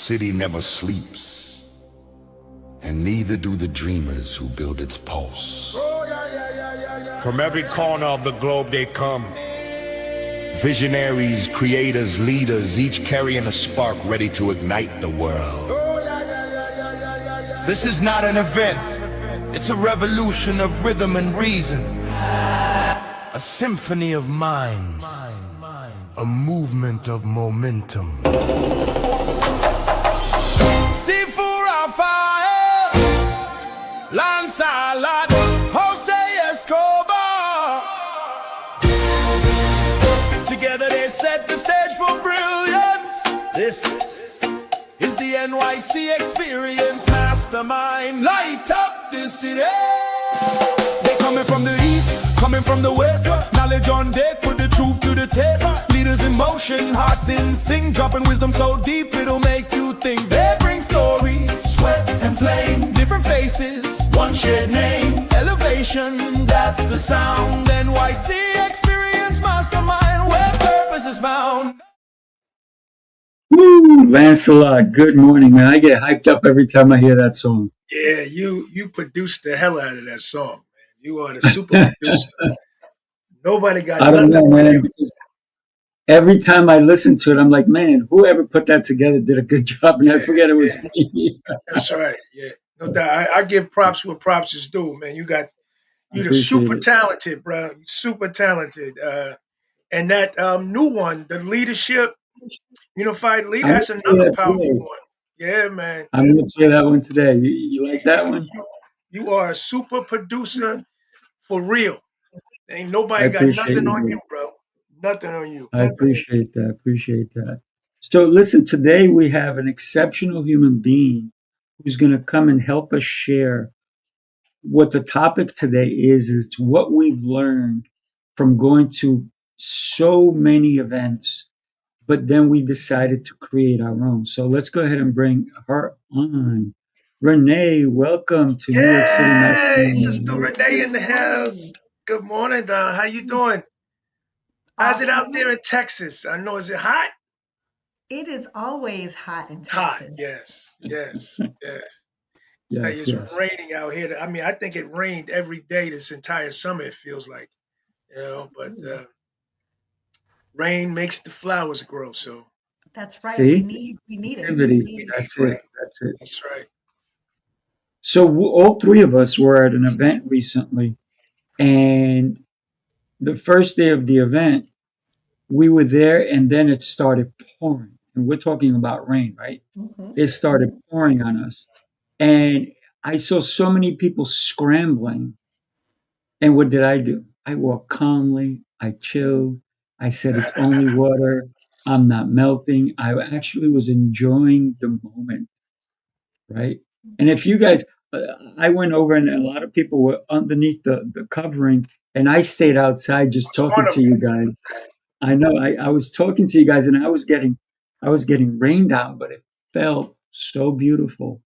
city never sleeps, and neither do the dreamers who build its pulse. From every corner of the globe they come. Visionaries, creators, leaders, each carrying a spark ready to ignite the world. This is not an event. It's a revolution of rhythm and reason. A symphony of minds. A movement of momentum. Sifu Rafael, Lancelot, Escobar. Together they set the stage for brilliance. This is the NYC Experience. Mastermind, light up the city. They coming from the east, coming from the west. Knowledge on deck, put the truth to the test. Leaders in motion, hearts in sync, dropping wisdom so deep it'll make you think. They bring stories, sweat and flame, different faces, one shared name. Elevation, that's the sound. NYC Experience Mastermind, where purpose is found. Woo, Lancelot, good morning, man. I get hyped up every time I hear that song. Yeah, you produced the hell out of that song, man. You are the super producer. Nobody got I don't know, nothing on man. you. Because every time I listen to it, I'm like, man, whoever put that together did a good job, and I forget it was me. That's right. Yeah, no doubt. I give props where props is due, man. You the Appreciate super it. talented, bro. Super talented. And that new one, the leadership, unified leader, I'm that's gonna play another that powerful today. one. Yeah, man. I'm gonna play that one today. You like that You, one? you are a super producer for real. Ain't I nobody got appreciate nothing you, on man. you, bro. Nothing on you. I appreciate that. Appreciate that. So listen, today we have an exceptional human being who's gonna come and help us share what the topic today is what we've learned from going to so many events, but then we decided to create our own. So let's go ahead and bring her on. Renee, welcome to New York City Yay! Sister Mastermind. Renee in Good the house. morning. Good morning, Don. How you doing? How's it out there Awesome. in Texas? I know, is it hot? It is always hot in Hot, Texas. yes, yes, yes. Hey, Yes, it's yes. raining out here. I mean, I think it rained every day this entire summer, it feels like, but Ooh, rain makes the flowers grow, so that's right. See? We need it. We Activity. we need it. need That's it. rain. That's it. That's right. So all three of us were at an event recently, and the first day of the event, we were there, and then it started pouring. And we're talking about rain, right? Hmm. It started pouring on us. And I saw so many people scrambling. And what did I do? I walked calmly. I chilled. I said, it's only water. I'm not melting. I actually was enjoying the moment, right? And if you guys, uh, I went over and a lot of people were underneath the covering, and I stayed outside just It's talking to wonderful. you guys. I know I was talking to you guys, and I was getting rained on, but it felt so beautiful.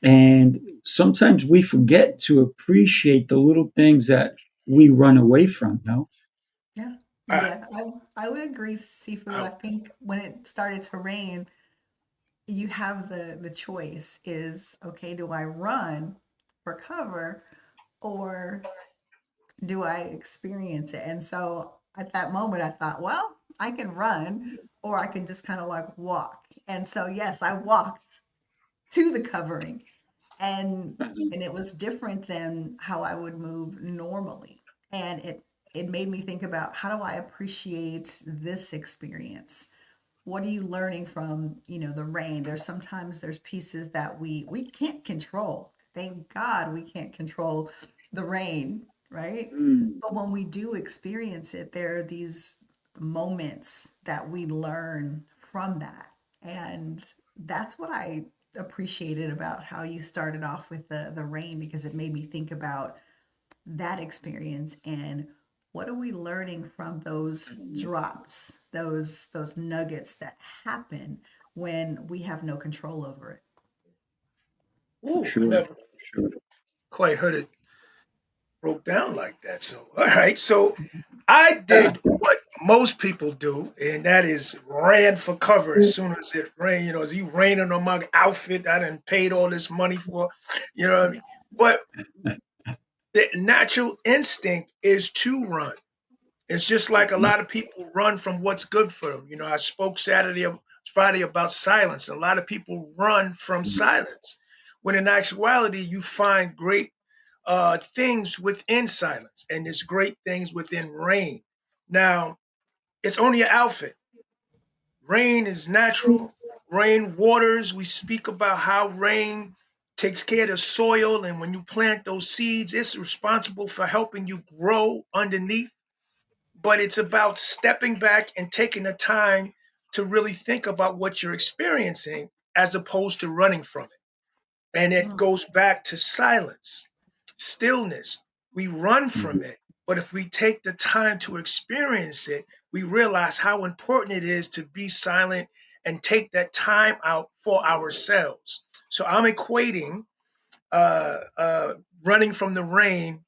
And sometimes we forget to appreciate the little things that we run away from. No, Yeah. I, Yeah. I would agree, Sifu. I, I think when it started to rain, you have the choice is, okay, do I run for cover or do I experience it? And so at that moment, I thought, well, I can run or I can just kind of like walk. And so, yes, I walked to the covering and it was different than how I would move normally. And it made me think about how do I appreciate this experience? What are you learning from, the rain? There's pieces that we can't control. Thank God we can't control the rain, right? mm, But when we do experience it, there are these moments that we learn from that. And that's what I appreciated about how you started off with the rain because it made me think about that experience and what are we learning from those drops, those nuggets that happen when we have no control over it. ooh, I sure, never sure. quite heard it broke down like that. So, all right. So I did what most people do, and that is ran for cover as soon as it rained. As you raining on my outfit, I done paid all this money for, what I mean? But the natural instinct is to run. It's just like a lot of people run from what's good for them. I spoke Friday about silence. A lot of people run from silence, when in actuality, you find great things within silence, and there's great things within rain. Now, it's only an outfit. Rain is natural. Rain waters. We speak about how rain takes care of the soil, and when you plant those seeds, it's responsible for helping you grow underneath. But it's about stepping back and taking the time to really think about what you're experiencing, as opposed to running from it. And it Mm, goes back to silence, stillness. We run from Mhm. it. But if we take the time to experience it, we realize how important it is to be silent and take that time out for ourselves. So I'm equating running from the rain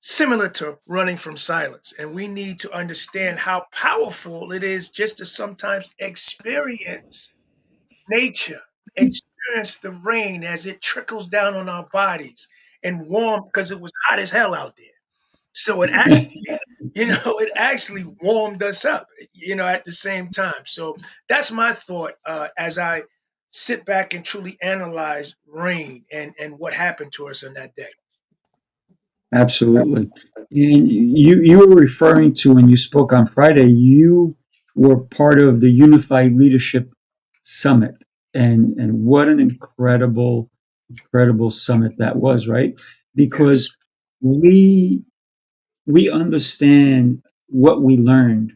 similar to running from silence. And we need to understand how powerful it is just to sometimes experience nature, experience the rain as it trickles down on our bodies and warm, because it was hot as hell out there. So it actually, it actually warmed us up, at the same time. So that's my thought as I sit back and truly analyze rain and what happened to us on that day. Absolutely. And you were referring to, when you spoke on Friday, you were part of the Unified Leadership Summit. And what an incredible summit that was, right? Yes. Because we we understand what we learned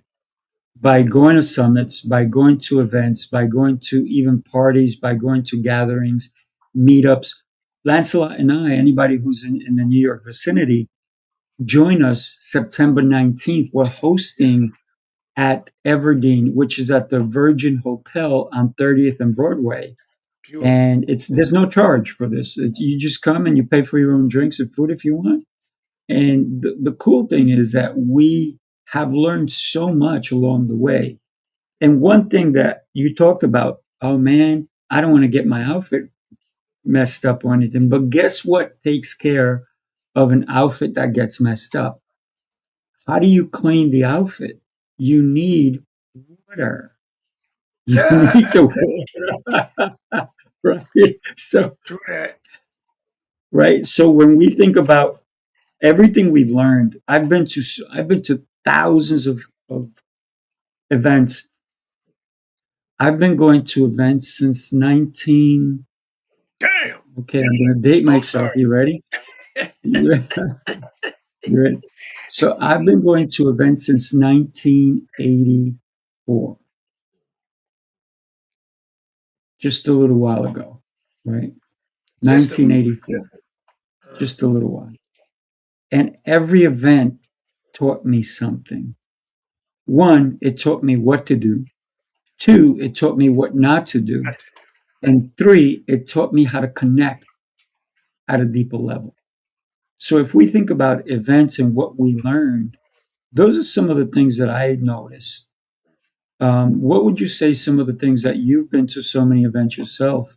by going to summits, by going to events, by going to even parties, by going to gatherings, meetups. Lancelot and I, anybody who's in the New York vicinity, join us September 19th. We're Yeah. hosting at Everdeen, which is at the Virgin Hotel on 30th and Broadway. Beautiful. And there's no charge for this. You just come and you pay for your own drinks and food if you want. And the cool thing is that we have learned so much along the way. And one thing that you talked about, oh man, I don't want to get my outfit messed up or anything. But guess what takes care of an outfit that gets messed up? How do you clean the outfit? You need water. You need the water. Right. So, True that. right. So when we think about everything we've learned, I've been to thousands of events. I've been going to events since 19. Damn. Okay, I'm going to date I'm myself. sorry. You ready? You ready? You ready? So I've been going to events since 1984, just a little while ago, right? Just a little. 1984, Uh, just a little while. And every event taught me something. One, it taught me what to do. Two, it taught me what not to do. I And three, it taught me how to connect at a deeper level. So if we think about events and what we learned, those are some of the things that I noticed. What would you say some of the things that you've been to so many events yourself,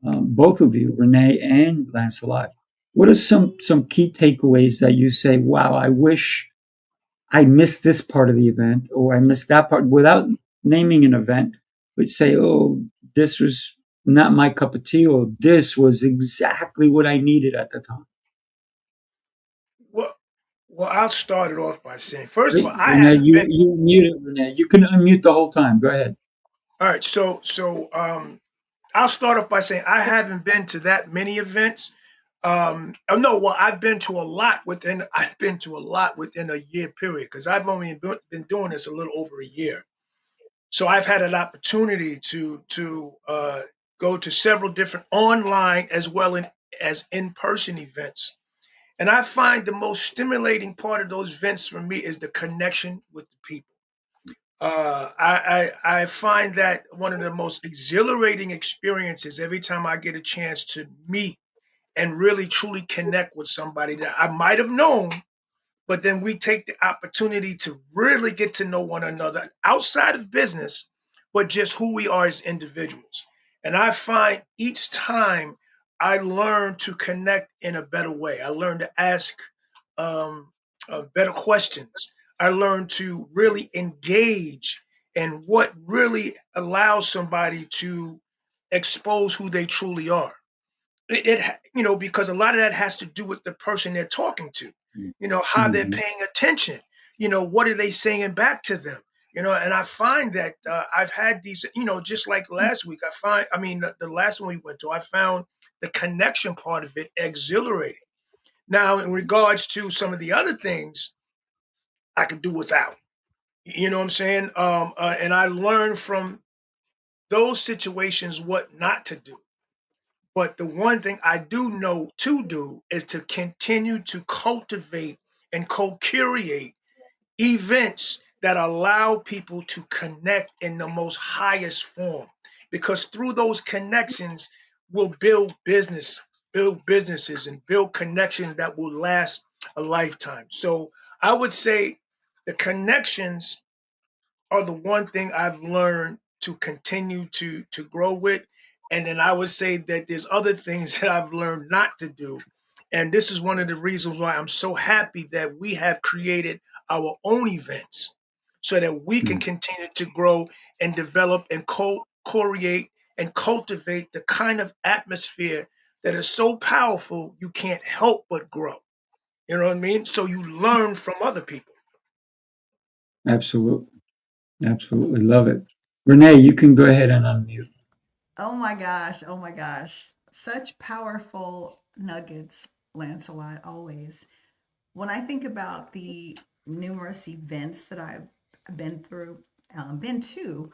both of you, Renee and Lancelot? What are some key takeaways that you say, wow, I wish I missed this part of the event, or I missed that part, without naming an event, but say, oh, this was not my cup of tea, or this was exactly what I needed at the time. well, I'll start it off by saying, first of all, Wait, I Renee, haven't you been. you muted, Renee. You can unmute the whole time. Go ahead. All right. So I'll start off by saying I haven't been to that many events. Oh no, well, I've been to a lot within a year period, because I've only been doing this a little over a year. So I've had an opportunity to go to several different online as well as in-person events. And I find the most stimulating part of those events for me is the connection with the people. I find that one of the most exhilarating experiences every time I get a chance to meet and really truly connect with somebody that I might have known, but then we take the opportunity to really get to know one another outside of business, but just who we are as individuals. And I find each time I learn to connect in a better way. I learn to ask um, better questions. I learn to really engage in what really allows somebody to expose who they truly are. Because a lot of that has to do with the person they're talking to, how they're Mhm. paying attention, what are they saying back to them, and I find that I've had these, just like last week, the last one we went to, I found the connection part of it exhilarating. Now, in regards to some of the other things, I could do without, you know what I'm saying? And I learned from those situations what not to do. But the one thing I do know to do is to continue to cultivate and co-curate events that allow people to connect in the most highest form. Because through those connections, we'll build businesses, and build connections that will last a lifetime. So I would say the connections are the one thing I've learned to continue to grow with. And then I would say that there's other things that I've learned not to do. And this is one of the reasons why I'm so happy that we have created our own events so that we can Mm. continue to grow and develop and co-create and cultivate the kind of atmosphere that is so powerful you can't help but grow. You know what I mean? So you learn from other people. Absolutely. Absolutely. Love it. Renee, you can go ahead and unmute. Oh my gosh. Oh my gosh. Such powerful nuggets, Lancelot, always. When I think about the numerous events that I've been to,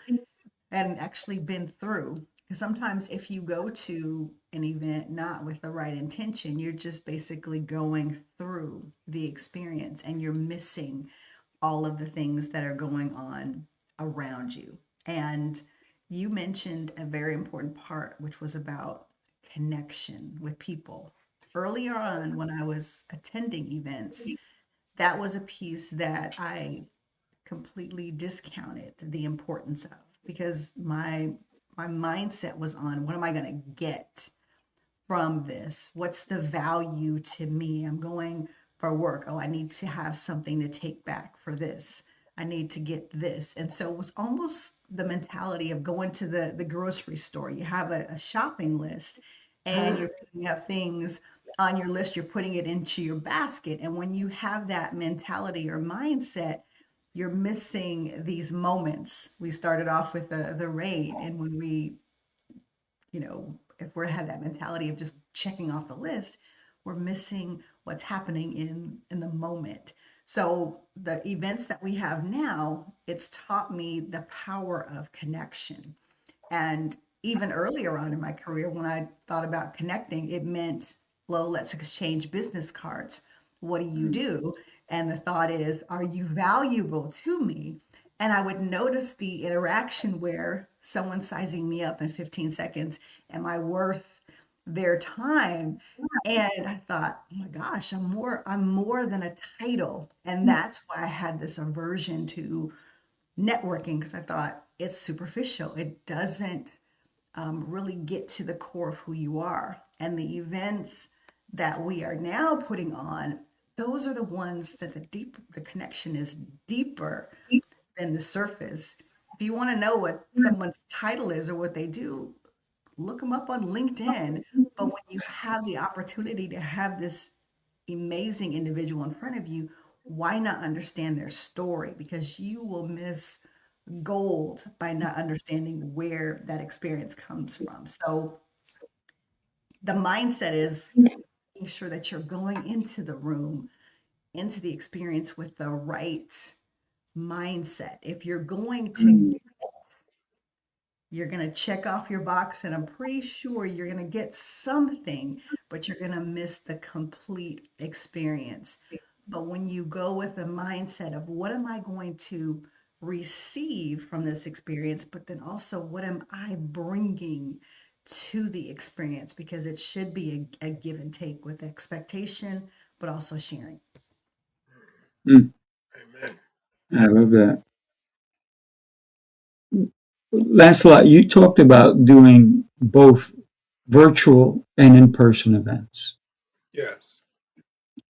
and actually been through, because sometimes if you go to an event not with the right intention, you're just basically going through the experience and you're missing all of the things that are going on around you. And you mentioned a very important part, which was about connection with people. Earlier on, when I was attending events, that was a piece that I completely discounted the importance of, because my mindset was on what am I going to get from this? What's the value to me? I'm going for work. Oh, I need to have something to take back for this. I need to get this. And so it was almost the mentality of going to the grocery store. You have a shopping list and you're picking up things on your list, you're putting it into your basket. And when you have that mentality or mindset, you're missing these moments. We started off with the raid, and when we, if we have that mentality of just checking off the list, we're missing what's happening in the moment. So the events that we have now, it's taught me the power of connection. And even earlier on in my career, when I thought about connecting, it meant, well, let's exchange business cards. What do you do? And the thought is, are you valuable to me? And I would notice the interaction where someone's sizing me up in 15 seconds. Am I worth their time? And I thought, oh my gosh, I'm more than a title. And that's why I had this aversion to networking, because I thought it's superficial. It doesn't really get to the core of who you are. And the events that we are now putting on, those are the ones that the connection is deeper than the surface. If you want to know what someone's title is or what they do, look them up on LinkedIn. But when you have the opportunity to have this amazing individual in front of you, why not understand their story? Because you will miss gold by not understanding where that experience comes from. So the mindset is making sure that you're going into the room, into the experience with the right mindset. If you're going to, you're going to check off your box, and I'm pretty sure you're going to get something, but you're going to miss the complete experience. But when you go with the mindset of what am I going to receive from this experience, but then also what am I bringing to the experience, because it should be a give and take with expectation, but also sharing. Mm, Amen. I love that. Lancelot, you talked about doing both virtual and in-person events. Yes.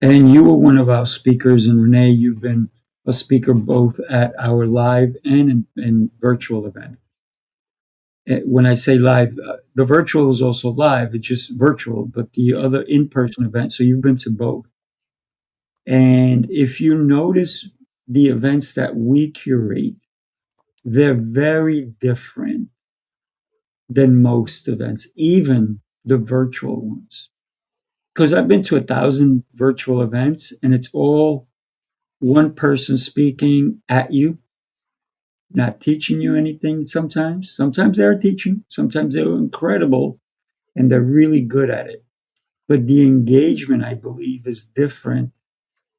And you were one of our speakers, and Renee, you've been a speaker both at our live and in virtual event. When I say live, the virtual is also live, it's just virtual, but the other in-person event, so you've been to both. And if you notice the events that we curate, they're very different than most events, even the virtual ones. Because I've been to 1,000 virtual events and it's all one person speaking at you, not teaching you anything sometimes. Sometimes they're teaching, sometimes they're incredible and they're really good at it. But the engagement, I believe, is different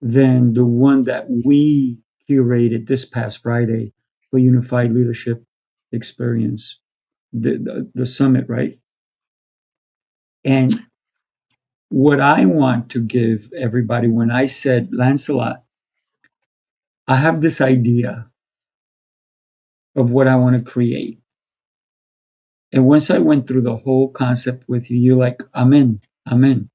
than the one that we curated this past Friday for Unified Leadership Experience, the summit, right? And what I want to give everybody when I said, Lancelot, I have this idea of what I want to create. And once I went through the whole concept with you, you're like, I'm in, I'm in.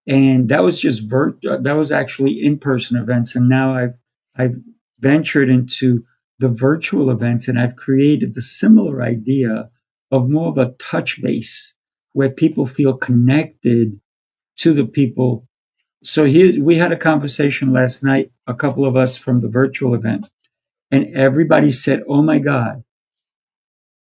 And that was just that was actually in-person events. And now I've ventured into the virtual events and I've created the similar idea of more of a touch base where people feel connected to the people. So here we had a conversation last night, a couple of us from the virtual event, and everybody said, "Oh my God."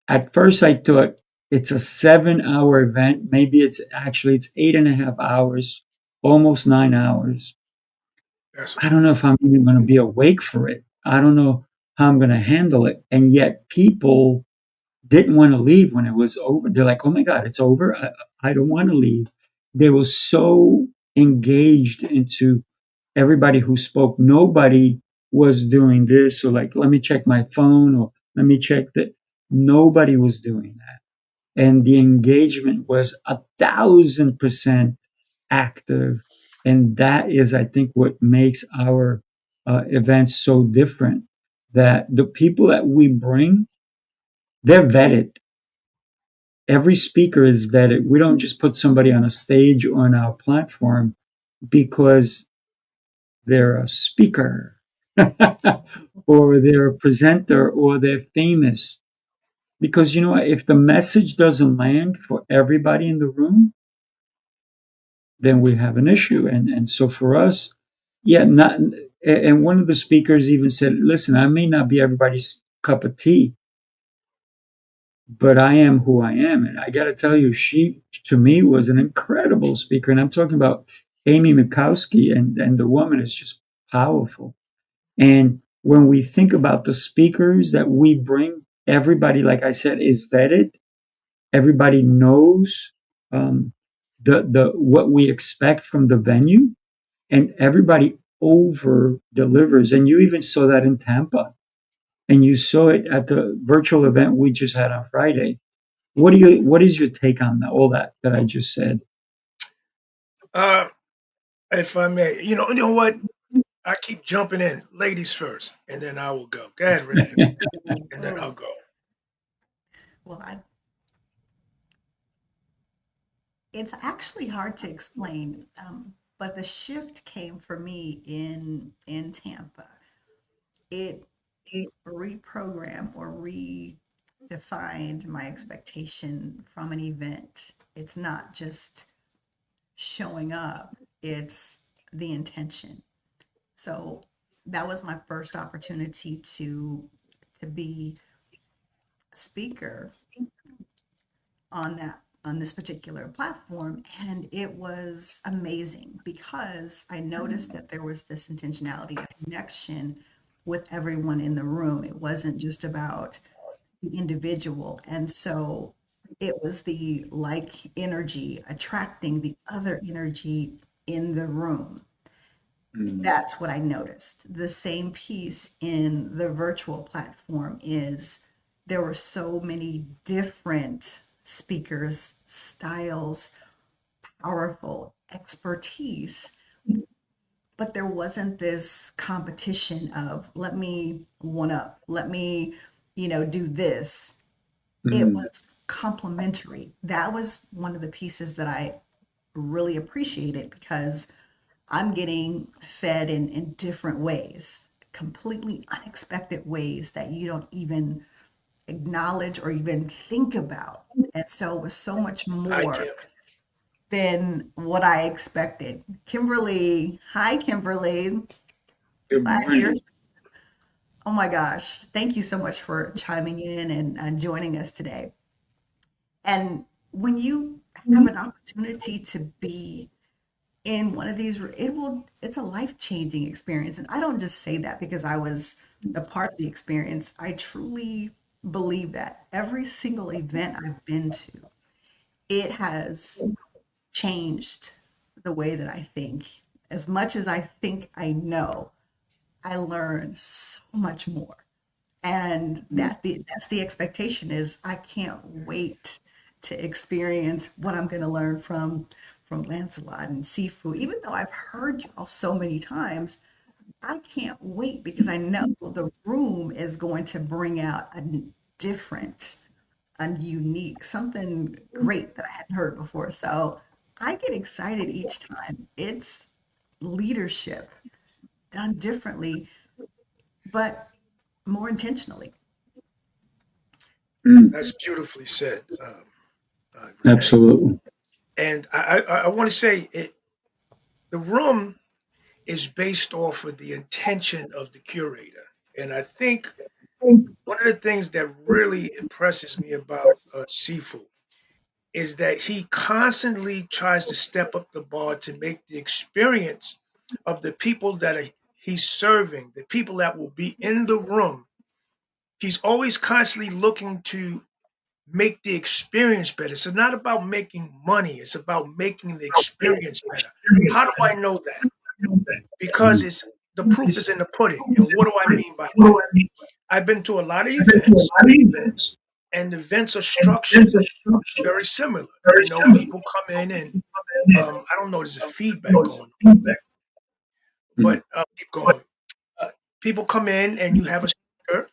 At first I thought it's a 7 hour event. Maybe it's 8.5 hours, almost 9 hours. That's I don't know if I'm even going to be awake for it. I don't know how I'm going to handle it. And yet people didn't want to leave when it was over. They're like, oh my God, it's over. I don't want to leave. They were so engaged into everybody who spoke. Nobody was doing this or like, let me check my phone or let me check that. Nobody was doing that. And the engagement was 1,000% active. And that is, I think, what makes our events so different. That the people that we bring, they're vetted. Every speaker is vetted. We don't just put somebody on a stage or on our platform because they're a speaker or they're a presenter or they're famous. Because, you know, if the message doesn't land for everybody in the room, then we have an issue. And so for us, yeah, not, and one of the speakers even said, listen, I may not be everybody's cup of tea, but I am who I am. And I got to tell you, she, to me, was an incredible speaker. And I'm talking about Amy Mikowski, and the woman is just powerful. And when we think about the speakers that we bring, everybody, like I said, is vetted. Everybody knows the what we expect from the venue, and everybody over delivers. And you even saw that in Tampa, and you saw it at the virtual event we just had on Friday. What is your take on all that I just said? uh, if I may, you know what? I keep jumping in. Ladies first, and then I will go. Go ahead, Renee, and then I'll Oh, go. well, it's actually hard to explain, but the shift came for me in Tampa. It reprogrammed or redefined my expectation from an event. It's not just showing up, it's the intention. So that was my first opportunity to be a speaker on this particular platform, and it was amazing because I noticed that there was this intentionality of connection with everyone in the room. It wasn't just about the individual. And so it was the like energy attracting the other energy in the room. Mm. That's what I noticed. The same piece in the virtual platform is there were so many different speakers, styles, powerful expertise, but there wasn't this competition of let me one up, let me, do this. It Mm. was complementary. That was one of the pieces that I really appreciated because I'm getting fed in different ways, completely unexpected ways that you don't even acknowledge or even think about. And so it was so much I more get. than what I expected. Kimberly, hi, Kimberly. Good Glad you're. morning. Oh my gosh. Thank you so much for chiming in and joining us today. And when you have an opportunity to be in one of these, it's a life-changing experience. And I don't just say that because I was a part of the experience. I truly believe that every single event I've been to, it has changed the way that I think. As much as I think I know, I learn so much more. And that's the expectation is I can't wait to experience what I'm going to learn from Lancelot and Sifu. Even though I've heard y'all so many times, I can't wait because I know the room is going to bring out a different, a unique, something great that I hadn't heard before. So I get excited each time. It's leadership done differently, but more intentionally. Mm. That's beautifully said, Renee. Absolutely. And I want to say it. The room is based off of the intention of the curator, and I think one of the things that really impresses me about Sifu is that he constantly tries to step up the bar to make the experience of the people that he's serving, the people that will be in the room. He's always constantly looking to make the experience better. It's not about making money, it's about making the experience better. How do I know that? Because Mm. it's the proof is in the pudding. And what do I mean by that? I've been to a lot of events, and events are structured very similar. People come in and I don't know, there's a feedback going on, Mm. but keep going. Uh, People come in and you have a speaker,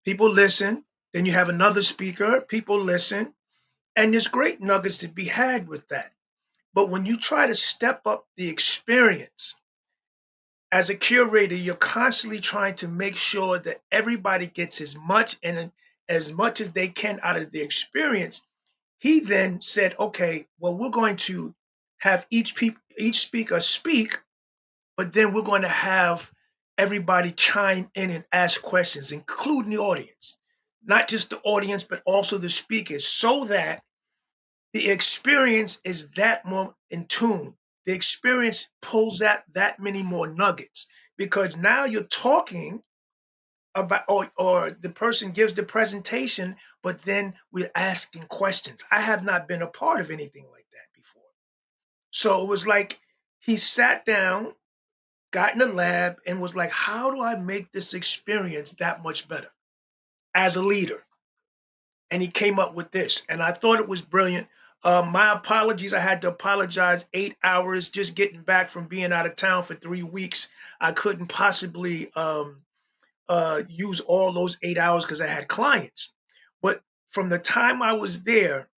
people listen, then you have another speaker, people listen, and there's great nuggets to be had with that. But when you try to step up the experience, as a curator, you're constantly trying to make sure that everybody gets as much and as much as they can out of the experience. He then said, okay, well, we're going to have each speaker speak, but then we're going to have everybody chime in and ask questions, including the audience. Not just the audience, but also the speakers, so that the experience is that more in tune. The experience pulls out that many more nuggets because now you're talking about, or the person gives the presentation, but then we're asking questions. I have not been a part of anything like that before. So it was like he sat down, got in the lab, and was like, how do I make this experience that much better as a leader? And he came up with this, and I thought it was brilliant. My apologies. I had to apologize. 8 hours just getting back from being out of town for 3 weeks. I couldn't possibly use all those 8 hours because I had clients. But from the time I was there,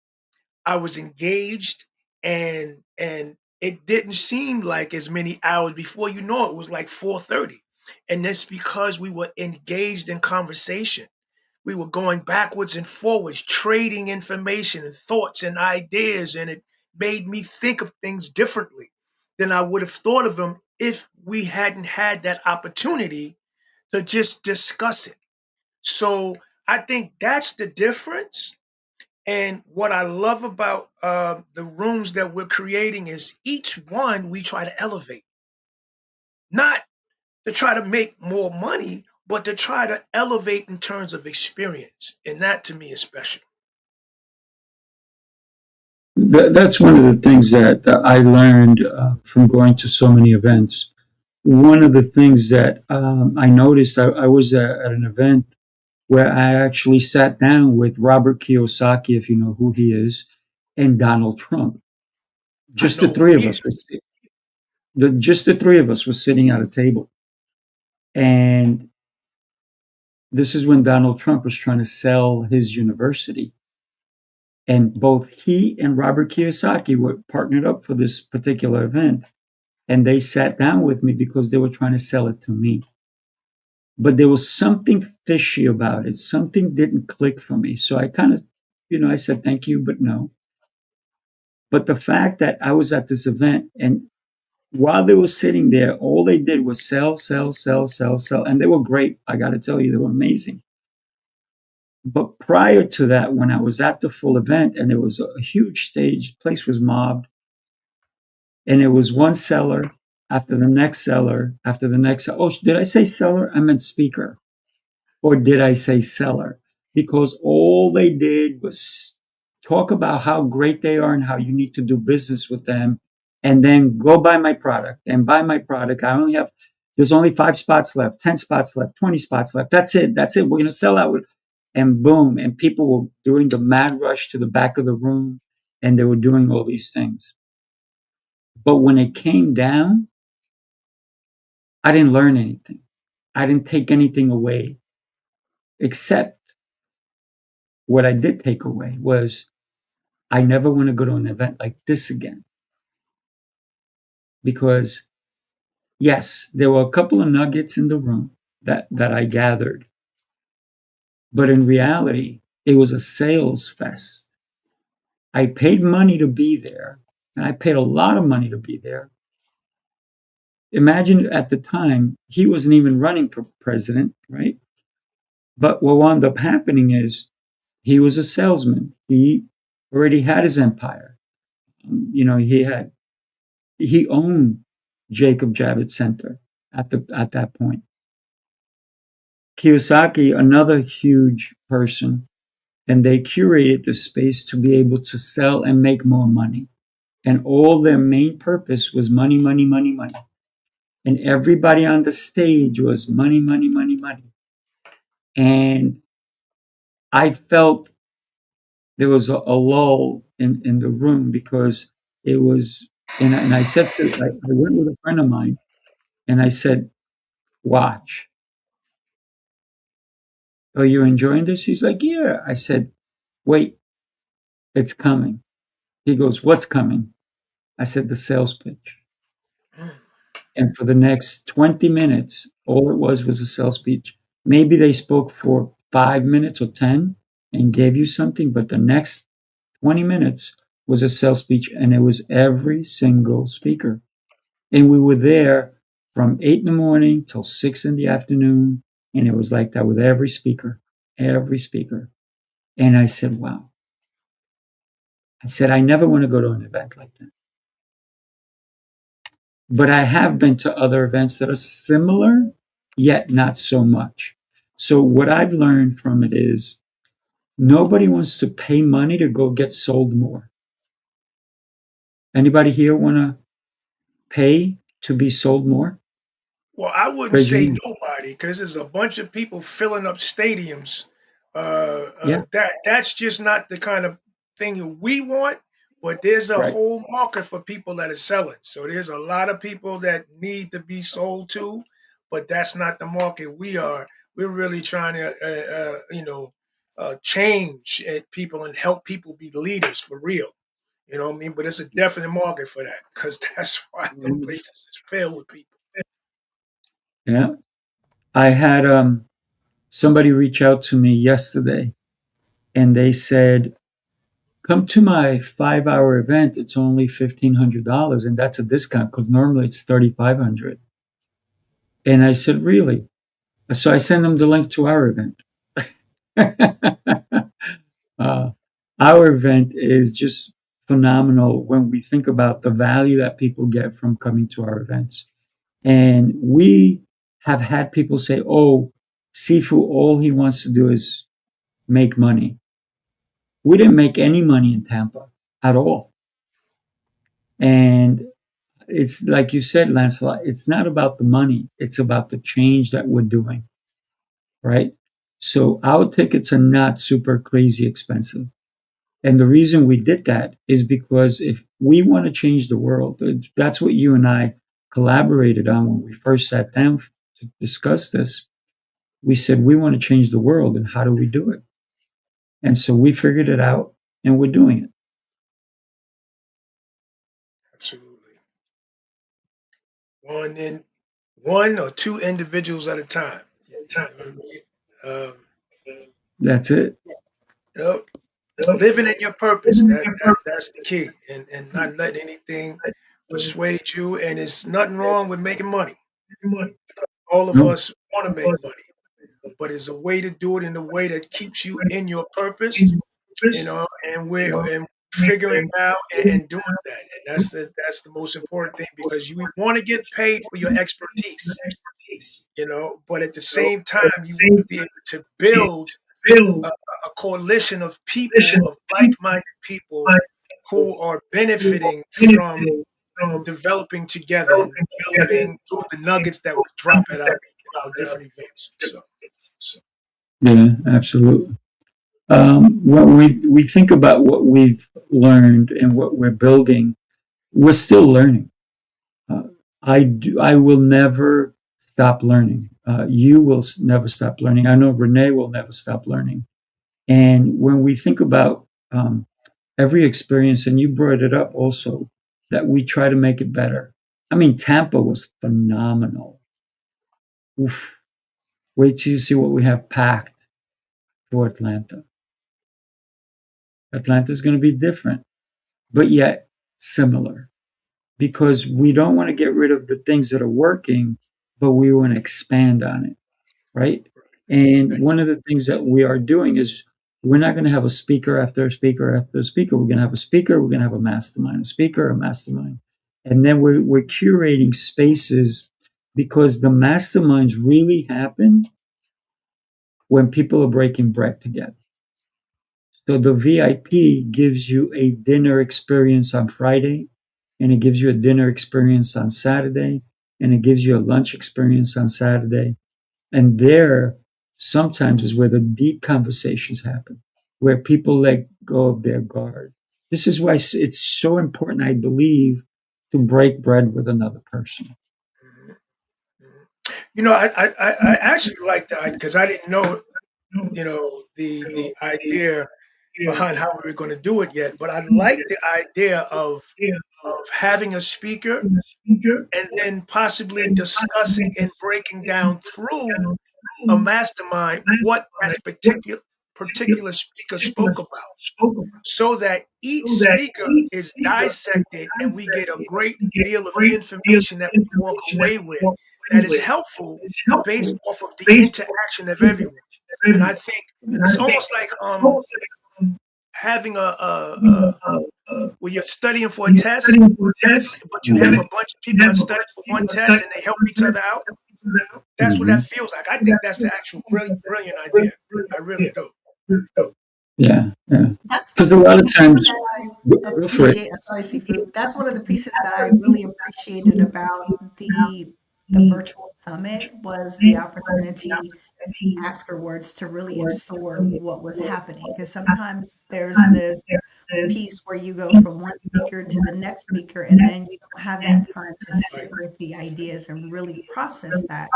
I was engaged, and it didn't seem like as many hours. Before you know it, was like 4:30, and that's because we were engaged in conversation. We were going backwards and forwards, trading information and thoughts and ideas, and it made me think of things differently than I would have thought of them if we hadn't had that opportunity to just discuss it. So I think that's the difference. And what I love about the rooms that we're creating is each one we try to elevate, not to try to make more money, but to try to elevate in terms of experience. And that to me is special. That's one of the things that I learned from going to so many events. One of the things that I noticed, I was at an event where I actually sat down with Robert Kiyosaki, if you know who he is, and Donald Trump. I Just the know who three of he us is. just the three of us were sitting at a table. And this is when Donald Trump was trying to sell his university. And both he and Robert Kiyosaki were partnered up for this particular event. And they sat down with me because they were trying to sell it to me. But there was something fishy about it. Something didn't click for me. So I kind of, I said, thank you, but no. But the fact that I was at this event and while they were sitting there, all they did was sell, sell, sell, sell, sell. And they were great. I got to tell you, they were amazing. But prior to that, when I was at the full event and there was a huge stage, place was mobbed, and it was one seller after the next seller after the next. Oh, did I say seller? I meant speaker. Or did I say seller? Because all they did was talk about how great they are and how you need to do business with them, and then go buy my product and buy my product. There's only 5 spots left, 10 spots left, 20 spots left. That's it. That's it. We're going to sell out. And boom. And people were doing the mad rush to the back of the room and they were doing all these things. But when it came down, I didn't learn anything. I didn't take anything away, except what I did take away was I never want to go to an event like this again. Because, yes, there were a couple of nuggets in the room that I gathered. But in reality, it was a sales fest. I paid money to be there, and I paid a lot of money to be there. Imagine at the time, he wasn't even running for president, right? But what wound up happening is he was a salesman. He already had his empire. He owned Jacob Javits Center at that point. Kiyosaki, another huge person, and they curated the space to be able to sell and make more money. And all their main purpose was money, money, money, money. And everybody on the stage was money, money, money, money. And I felt there was a lull in the room because it was, and I said I went with a friend of mine and I said, watch. Oh, you're enjoying this? He's like, yeah. I said, wait, it's coming. He goes, what's coming? I said, the sales pitch. Mm. And for the next 20 minutes, all it was a sales pitch. Maybe they spoke for 5 minutes or 10 and gave you something, but the next 20 minutes was a sales speech, and it was every single speaker. And we were there from 8 in the morning till 6 in the afternoon. And it was like that with every speaker, every speaker. And I said, wow. I said, I never want to go to an event like that. But I have been to other events that are similar, yet not so much. So what I've learned from it is nobody wants to pay money to go get sold more. Anybody here want to pay to be sold more? Well, I wouldn't Raise your say hand. nobody because there's a bunch of people filling up stadiums. Yeah, That's just not the kind of thing we want. But there's a right. whole market for people that are selling. So there's a lot of people that need to be sold to, but that's not the market we are. We're really trying to, change people and help people be leaders for real. You know what I mean? But it's a definite market for that because that's why them Mhm. places is filled with people. Yeah. I had somebody reach out to me yesterday and they said, come to my 5-hour event. It's only $1,500, and that's a discount because normally it's $3,500. And I said, really? So I sent them the link to our event. uh, our event is just phenomenal when we think about the value that people get from coming to our events. And we have had people say, oh, Sifu, all he wants to do is make money. We didn't make any money in Tampa at all. And it's like you said, Lancelot, it's not about the money. It's about the change that we're doing, right? So our tickets are not super crazy expensive. And the reason we did that is because if we want to change the world, that's what you and I collaborated on when we first sat down to discuss this. We said, we want to change the world, and how do we do it? And so we figured it out, and we're doing it. Absolutely. One or two individuals at a time. Um, That's it. yep. Living in your purpose. That's the key, and not letting anything persuade you. And it's nothing wrong with making money. All of No, us want to make money, but it's a way to do it in a way that keeps you in your purpose. And we're figuring it out and doing that. And that's the most important thing, because you want to get paid for your expertise, but at the same time you want to be able to build a coalition of people, of like-minded people who are benefiting from developing together and developing through the nuggets that we drop at our different events. So yeah, absolutely. When we think about what we've learned and what we're building, we're still learning. Uh, I will never stop learning. You will never stop learning. I know Renee will never stop learning. And when we think about every experience, and you brought it up also, that we try to make it better. I mean, Tampa was phenomenal. Oof. Wait till you see what we have packed for Atlanta. Atlanta's going to be different, but yet similar, because we don't want to get rid of the things that are working, but we want to expand on it, right? And one of the things that we are doing is we're not going to have a speaker after a speaker after a speaker. We're going to have a speaker, we're going to have a mastermind, a speaker, a mastermind. And then we're curating spaces, because the masterminds really happen when people are breaking bread together. So the VIP gives you a dinner experience on Friday, and it gives you a dinner experience on Saturday, and it gives you a lunch experience on Saturday. And there sometimes is where the deep conversations happen, where people let go of their guard. This is why it's so important, I believe, to break bread with another person. mhm, mhm. I actually like that, because I didn't know the idea behind how we were going to do it yet, but I like the idea of having a speaker and then possibly discussing and breaking down through a mastermind what that particular speaker spoke about, so that each speaker is dissected and we get a great deal of information that we walk away with that is helpful based off of the interaction of everyone. And I think it's almost like having when you're studying for a test, but you have a bunch of people that study for one test and they help each other out. That's what that Mhm. feels like. I think that's the actual brilliant idea. I really do. Yeah, yeah. That's one Because of a the lot of pieces times, that I go for it. appreciate. Sorry, Sifu. That's one of the pieces that I really appreciated about the virtual summit was the opportunity afterwards to really absorb what was happening. Because sometimes there's this piece where you go from one speaker to the next speaker, and then you don't have that time to Right. sit with the ideas and really process that.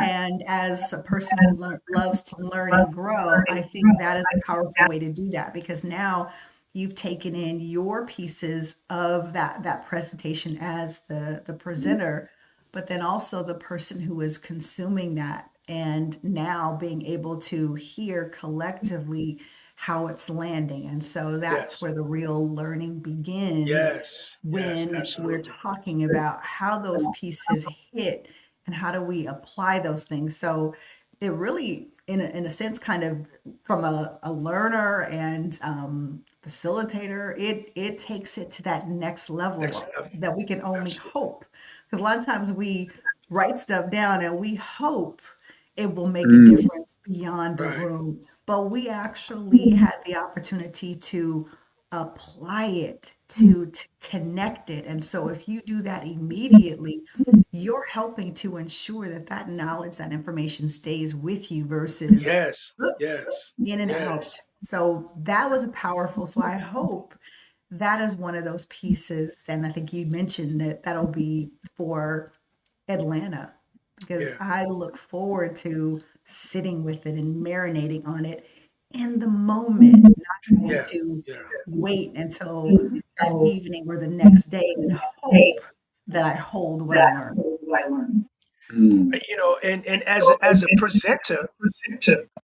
And as a person who loves to learn and grow, I think that is a powerful way to do that, because now you've taken in your pieces of that presentation as the presenter, but then also the person who is consuming that, and now being able to hear collectively how it's landing. And so that's Yes. where the real learning begins, Yes. Yes. when we're Absolutely. talking about how those pieces hit and how do we apply those things. So it really, in a sense, kind of from a learner and facilitator, it takes it to that next Next level level. that we can only Absolutely. hope. Because a lot of times we write stuff down and we hope it will make a Mm, difference beyond the Right. room. But we actually had the opportunity to apply it to connect it. And so if you do that immediately, you're helping to ensure that that knowledge, that information stays with you versus Yes, yes, in and yes, out. So that was powerful. So I hope that is one of those pieces. And I think you mentioned that that'll be for Atlanta because yeah, I look forward to sitting with it and marinating on it in the moment, not having yeah, to yeah. wait until that evening or the next day and hope that I hold what I learned. Mm. And as a presenter,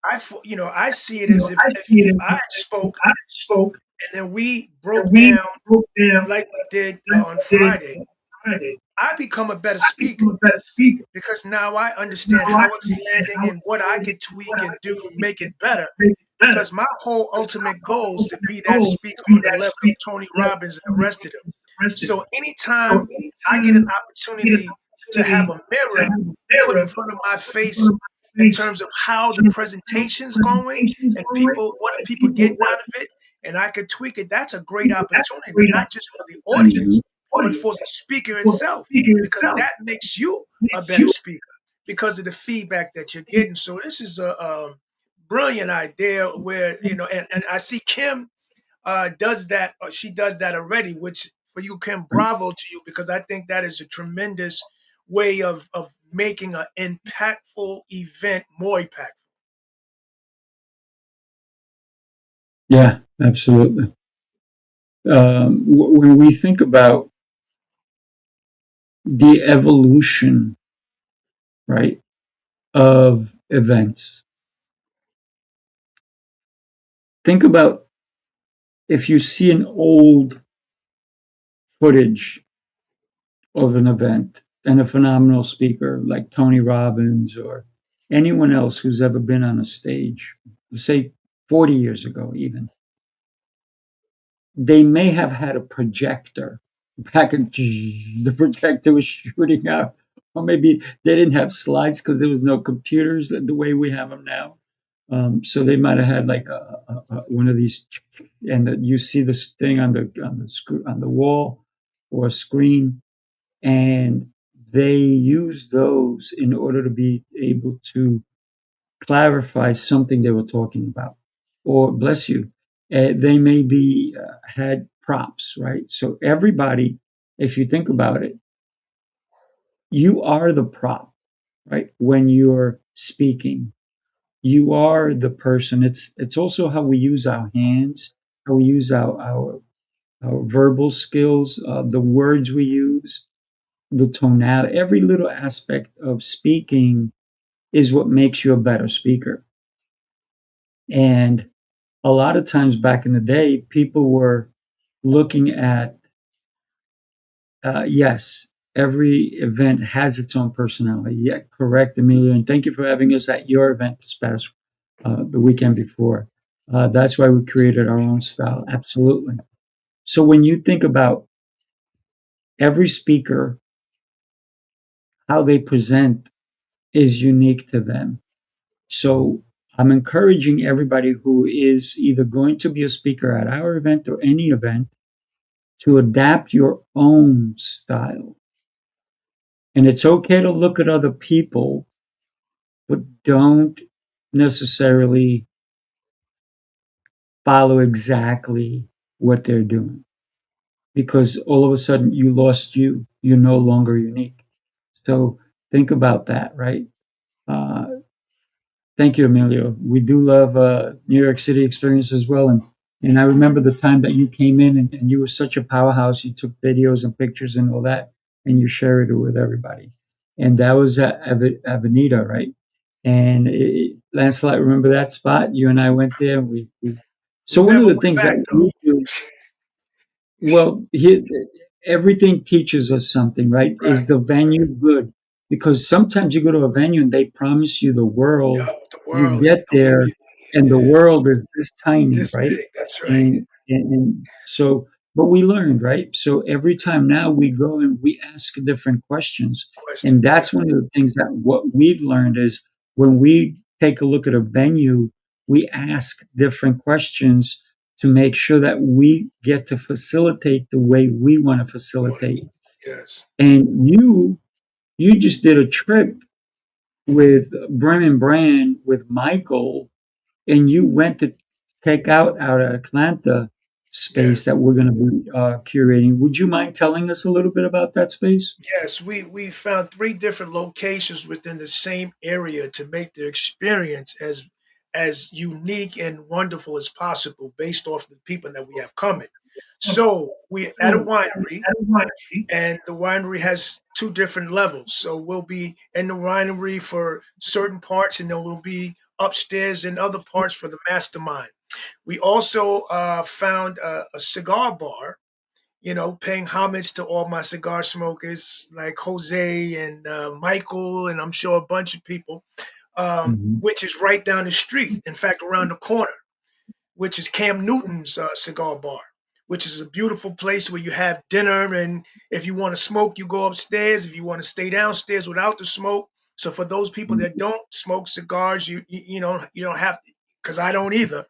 I see it as if I spoke and then we broke down like we did on Friday, I become a better speaker because now I understand how it's landing and what I could tweak and do to make it better. Because my whole ultimate goal is to be that speaker on the level of Tony Robbins and the rest of them. So anytime I get an opportunity to have a mirror put in front of my face in terms of how the presentation's going and what are people getting out of it, and I could tweak it, that's a great opportunity, not just for the audience, but for the speaker itself, because that makes you a better speaker because of the feedback that you're getting. So this is a brilliant idea where, and I see Kim does that, or she does that already, which for you, Kim, bravo to you, because I think that is a tremendous way of making an impactful event more impactful. Yeah, absolutely. When we think about the evolution, right, of events, think about if you see an old footage of an event and a phenomenal speaker like Tony Robbins or anyone else who's ever been on a stage, say 40 years ago, even, they may have had a projector back in the projector was shooting out, or maybe they didn't have slides because there was no computers the way we have them now. So they might have had like one of these, and you see this thing on the wall or a screen, and they use those in order to be able to clarify something they were talking about. Or bless you, they may be had props, right? So everybody, if you think about it, you are the prop, right? When you're speaking, you are the person. It's also how we use our hands, how we use our verbal skills, the words we use, the tonality, every little aspect of speaking is what makes you a better speaker. And a lot of times back in the day, people were looking at, yes, every event has its own personality. Yeah, correct, Amelia. And thank you for having us at your event this past the weekend before. That's why we created our own style. Absolutely. So when you think about every speaker, how they present is unique to them. So I'm encouraging everybody who is either going to be a speaker at our event or any event to adapt your own style. And it's okay to look at other people, but don't necessarily follow exactly what they're doing because all of a sudden you lost you. You're no longer unique. So think about that, right? Uh, Thank you, Emilio. We do love New York City Experience as well. And I remember the time that you came in and you were such a powerhouse. You took videos and pictures and all that, and you shared it with everybody. And that was at Avenida, right? And Lancelot, remember that spot? You and I went there. We So one of never the went things that back we though. do, well, here, everything teaches us something, right? Right. Is the venue good? Because sometimes you go to a venue and they promise you the Yeah, world. the You world, and get don't give there, you and the yeah, world is this tiny, this right? big. That's right. And so, but we learned, right? So every time now we go and we ask different questions, and Questions. Yeah. that's one of the things that what we've learned is when we take a look at a venue, we ask different questions to make sure that we get to facilitate the way we want to You want facilitate. to, yes. And you just did a trip with Brennan Brand with Michael, and you went to check out of Atlanta space Yes. that we're going to be curating. Would you mind telling us a little bit about that space? Yes, we found 3 different locations within the same area to make the experience as unique and wonderful as possible based off the people that we have coming. So we at a winery, and the winery has 2 different levels. So we'll be in the winery for certain parts, and then we'll be upstairs in other parts for the mastermind. We also found a cigar bar, paying homage to all my cigar smokers like Jose and Michael, and I'm sure a bunch of people, Mhm. which is right down the street. In fact, around the corner, which is Cam Newton's cigar bar, which is a beautiful place where you have dinner. And if you want to smoke, you go upstairs. If you want to stay downstairs without the smoke. So for those people that don't smoke cigars, you don't have to, because I don't either.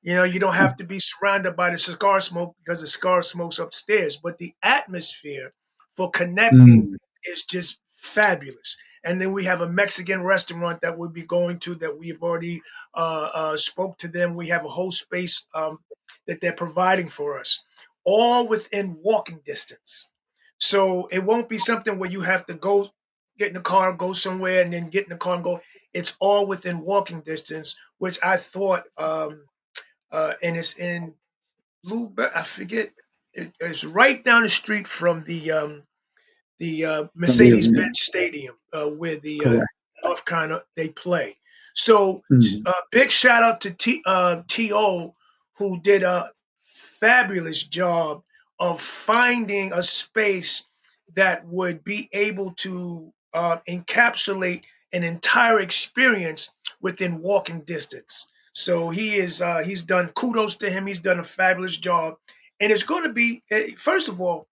You don't have to be surrounded by the cigar smoke because the cigar smoke's upstairs, but the atmosphere for connecting Mm. is just fabulous. And then we have a Mexican restaurant that we'll be going to that we've already spoke to them. We have a whole space that they're providing for us, all within walking distance. So it won't be something where you have to go get in the car, go somewhere, and then get in the car and go. It's all within walking distance, which I thought and it's in Blueberry. I forget. It's right down the street from the From the Mercedes-Benz event. Stadium, where the Correct. North Carolina they play. So Mm. big shout out to To, who did a fabulous job of finding a space that would be able to encapsulate an entire experience within walking distance. So he's done, kudos to him. He's done a fabulous job, and it's going to be first of all,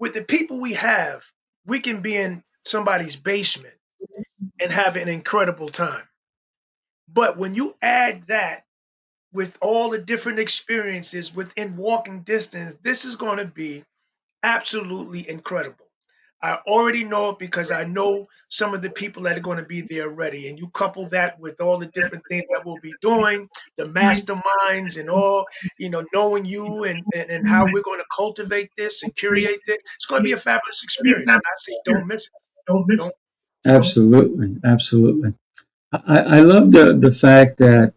with the people we have, we can be in somebody's basement and have an incredible time. But when you add that with all the different experiences within walking distance, this is going to be absolutely incredible. I already know it because I know some of the people that are going to be there already. And you couple that with all the different things that we'll be doing, the masterminds and all, knowing you and how we're going to cultivate this and curate this. It's going to be a fabulous experience. And I say, don't miss it. Don't. Absolutely, absolutely. I love the fact that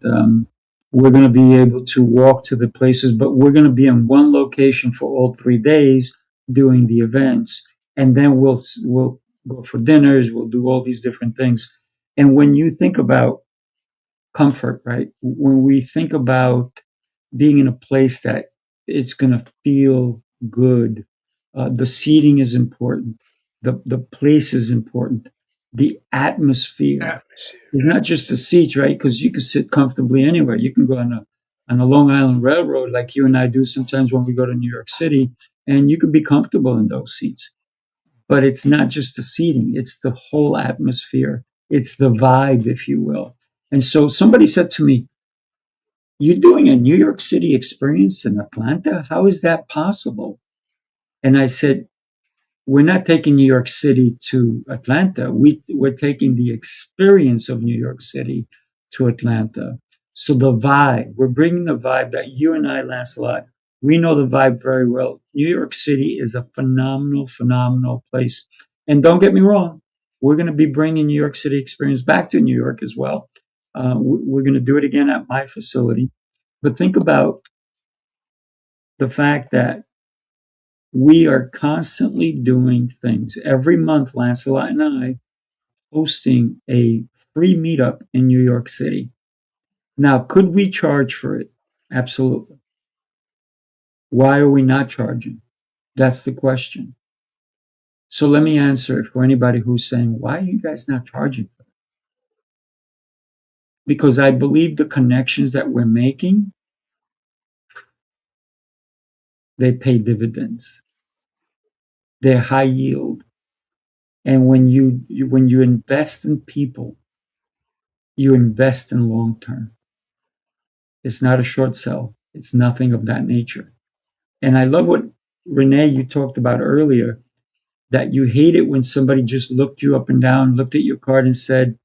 we're going to be able to walk to the places, but we're going to be in one location for all 3 days doing the events, and then we'll go for dinners. We'll do all these different things. And when you think about comfort, right? When we think about being in a place that it's going to feel good, the seating is important. The place is important. The atmosphere Atmosphere. is not just the seats, right? Because you can sit comfortably anywhere. You can go on a Long Island Railroad like you and I do sometimes when we go to New York City, and you can be comfortable in those seats. But it's not just the seating; it's the whole atmosphere. It's the vibe, if you will. And so somebody said to me, "You're doing a New York City experience in Atlanta? How is that possible?" And I said, we're not taking New York City to Atlanta. We're taking the experience of New York City to Atlanta. So the vibe, we're bringing the vibe that you and I, Lancelot, we know the vibe very well. New York City is a phenomenal, phenomenal place. And don't get me wrong, we're going to be bringing New York City experience back to New York as well. We're going to do it again at my facility. But think about the fact that we are constantly doing things. Every month, Lancelot and I hosting a free meetup in New York City. Now, could we charge for it? Absolutely. Why are we not charging? That's the question. So let me answer it for anybody who's saying, why are you guys not charging for it? Because I believe the connections that we're making, they pay dividends. They're high yield. And when you invest in people, you invest in long term. It's not a short sell. It's nothing of that nature. And I love what Renee you talked about earlier, that you hate it when somebody just looked you up and down, looked at your card and said,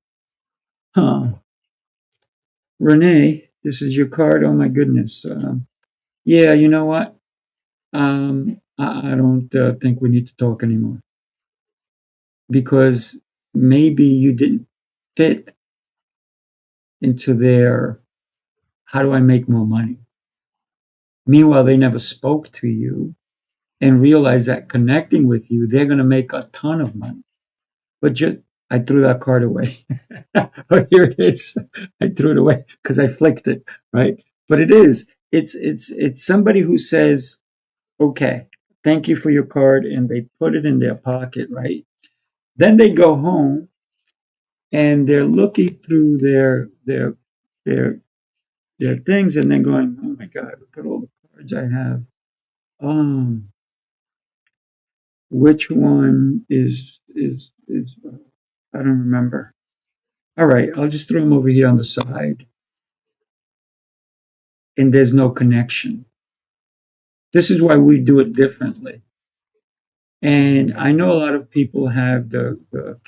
huh, Renee, this is your card. Oh my goodness. Yeah, you know what? I don't think we need to talk anymore because maybe you didn't fit into their how do I make more money? Meanwhile, they never spoke to you and realized that connecting with you, they're going to make a ton of money. But just, I threw that card away. Oh, here it is. I threw it away because I flicked it, right? But it is. It's somebody who says, okay, thank you for your card, and they put it in their pocket, right? Then they go home and they're looking through their their things and then going, oh my God, look at all the cards I have. Um, which one is I don't remember. All right, I'll just throw them over here on the side. And there's no connection. This is why we do it differently. And I know a lot of people have the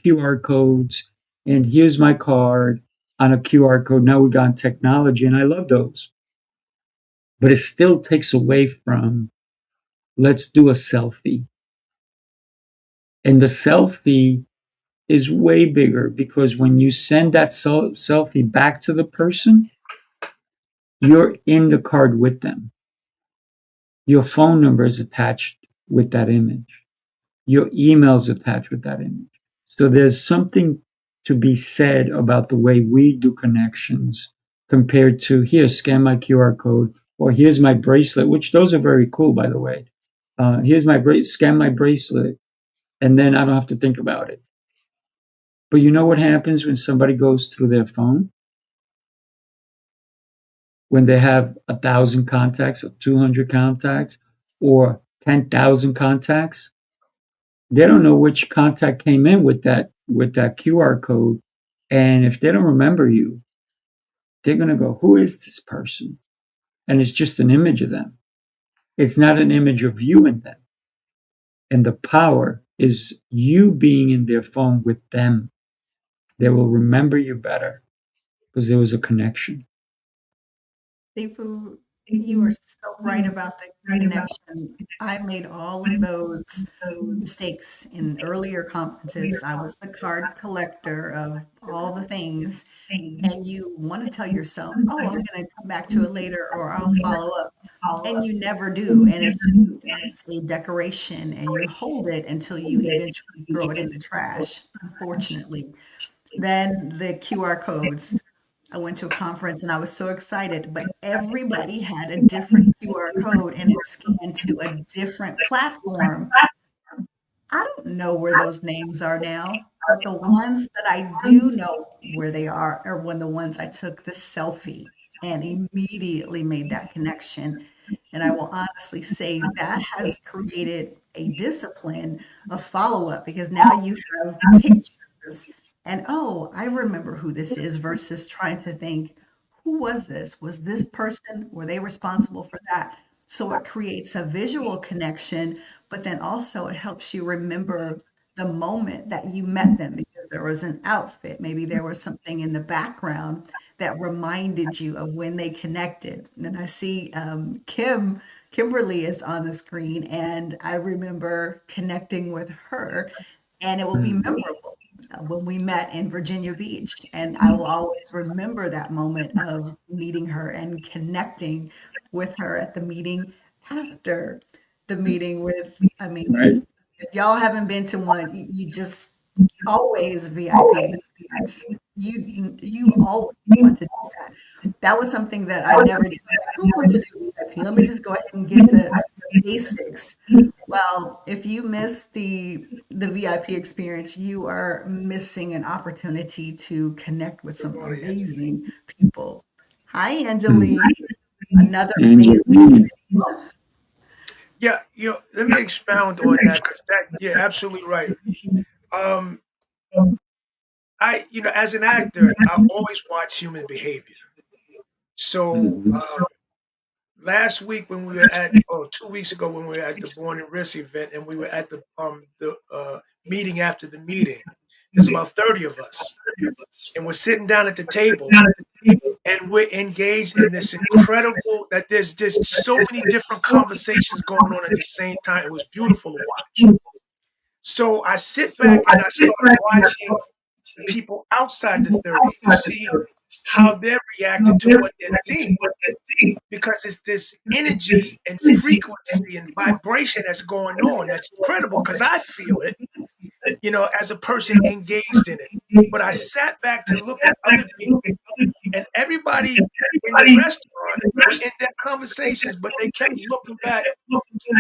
QR codes, and here's my card on a QR code. Now we've got technology, and I love those. But it still takes away from let's do a selfie. And the selfie is way bigger because when you send that selfie back to the person, you're in the card with them. Your phone number is attached with that image. Your email's attached with that image. So there's something to be said about the way we do connections compared to here, scan my QR code, or here's my bracelet, which those are very cool, by the way. Here's my scan my bracelet, and then I don't have to think about it. But you know what happens when somebody goes through their phone? When they have 1,000 contacts or 200 contacts or 10,000 contacts, they don't know which contact came in with that QR code. And if they don't remember you, they're going to go, who is this person? And it's just an image of them. It's not an image of you in them. And the power is you being in their phone with them. They will remember you better because there was a connection. Sifu, you are so right about the connection. I made all of those mistakes in earlier conferences. I was the card collector of all the things, and you want to tell yourself, "Oh, I'm going to come back to it later, or I'll follow up," and you never do. And it's a decoration, and you hold it until you eventually throw it in the trash. Unfortunately, then the QR codes. I went to a conference and I was so excited, but everybody had a different QR code and it scanned to a different platform. I don't know where those names are now, but the ones that I do know where they are when the ones I took the selfie and immediately made that connection. And I will honestly say that has created a discipline of follow up because now you have pictures and oh, I remember who this is versus trying to think, who was this? Was this person? Were they responsible for that? So it creates a visual connection, but then also it helps you remember the moment that you met them because there was an outfit. Maybe there was something in the background that reminded you of when they connected. And then I see Kimberly is on the screen, and I remember connecting with her, and it will be memorable when we met in Virginia Beach. And I will always remember that moment of meeting her and connecting with her at the meeting after the meeting with, I mean, Right. if y'all haven't been to one, you just always VIP experience. You always want to do that. That was something that I never did. Who wants to do VIP? Let me just go ahead and get the basics. Well, if you miss the VIP experience, you are missing an opportunity to connect with some amazing people. Hi, Angeline. Another amazing. Angeline. Yeah, let me expound on that because you're absolutely right. Um, as an actor, I always watch human behavior. So, Mhm. last week when we were at, or 2 weeks ago when we were at the Born and Risk event, and we were at the meeting after the meeting. There's about 30 of us, and we're sitting down at the table, and we're engaged in this incredible that there's just so many different conversations going on at the same time. It was beautiful to watch. So I sit back and I start watching people outside the 30 to see how they're reacting to what they're seeing, because it's this energy and frequency and vibration that's going on that's incredible, because I feel it, as a person engaged in it. But I sat back to look at other people, and everybody in the restaurant were in their conversations, but they kept looking back,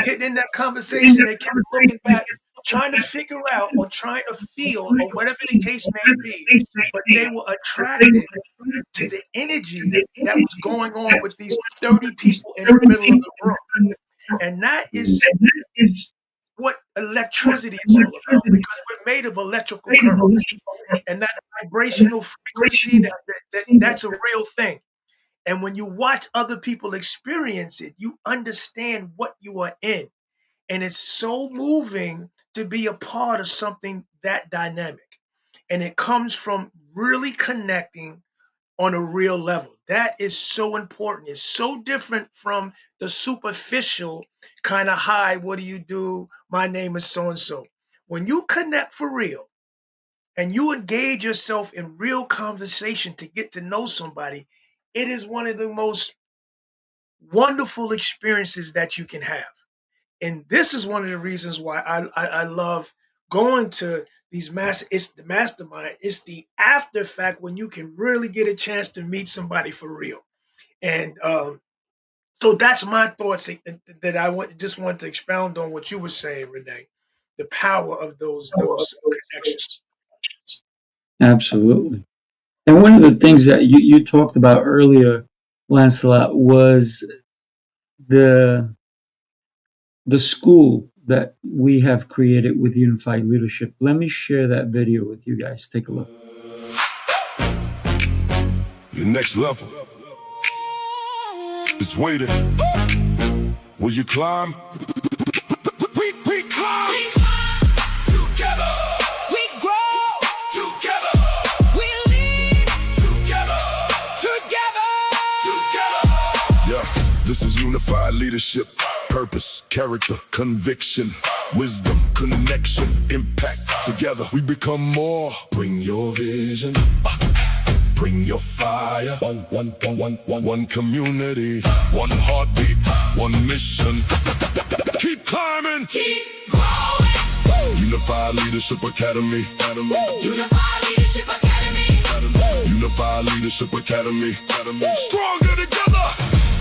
getting in that conversation, they kept looking back, trying to figure out or trying to feel or whatever the case may be, but they were attracted to the energy that was going on with these 30 people in the middle of the room. And that is what electricity is all about, because we're made of electrical currents, and that vibrational frequency, that's a real thing. And when you watch other people experience it, you understand what you are in. And it's so moving to be a part of something that dynamic. And it comes from really connecting on a real level. That is so important. It's so different from the superficial kind of high. What do you do? My name is so and so. When you connect for real and you engage yourself in real conversation to get to know somebody, it is one of the most wonderful experiences that you can have. And this is one of the reasons why I love going to these it's the mastermind. It's the after fact when you can really get a chance to meet somebody for real. And so that's my thoughts that just want to expound on what you were saying, Renee, the power of those connections. Absolutely. And one of the things that you talked about earlier, Lancelot, was the school that we have created with Unified Leadership. Let me share that video with you guys. Take a look. The next level is waiting. Will you climb? We climb. We climb together. We grow together. We lead together. Together. Yeah, this is unified leadership. Purpose, character, conviction, wisdom, connection, impact. Together we become more. Bring your vision. Bring your fire. One community. One heartbeat. One mission. Keep climbing. Keep growing. Unified Leadership Academy. Unified Leadership Academy. Unified Leadership Academy. Stronger together.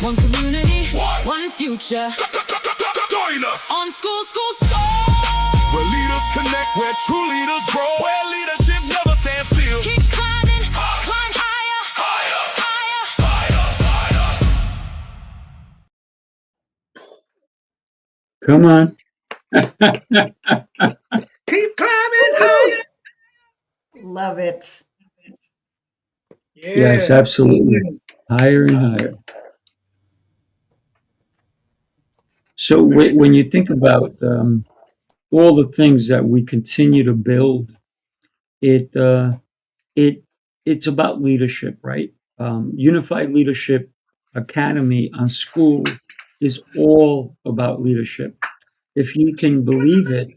One community, one future. Join us on School Soul. Where leaders connect, where true leaders grow, where leadership never stands still. Keep climbing, climb higher, higher, Keep Come on. climbing higher. Love it. Yeah. Yes, absolutely. Higher and higher. So when you think about all the things that we continue to build, it's about leadership, right? Unified Leadership Academy on school is all about leadership. If you can believe it,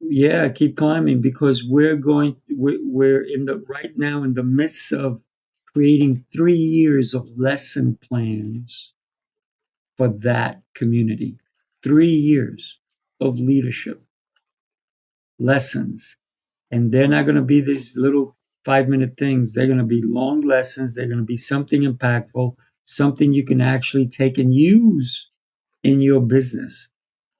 yeah, keep climbing, because we're right now in the midst of creating 3 years of lesson plans for that community. 3 years of leadership lessons. And they're not going to be these little 5-minute things. They're going to be long lessons. They're going to be something impactful, something you can actually take and use in your business.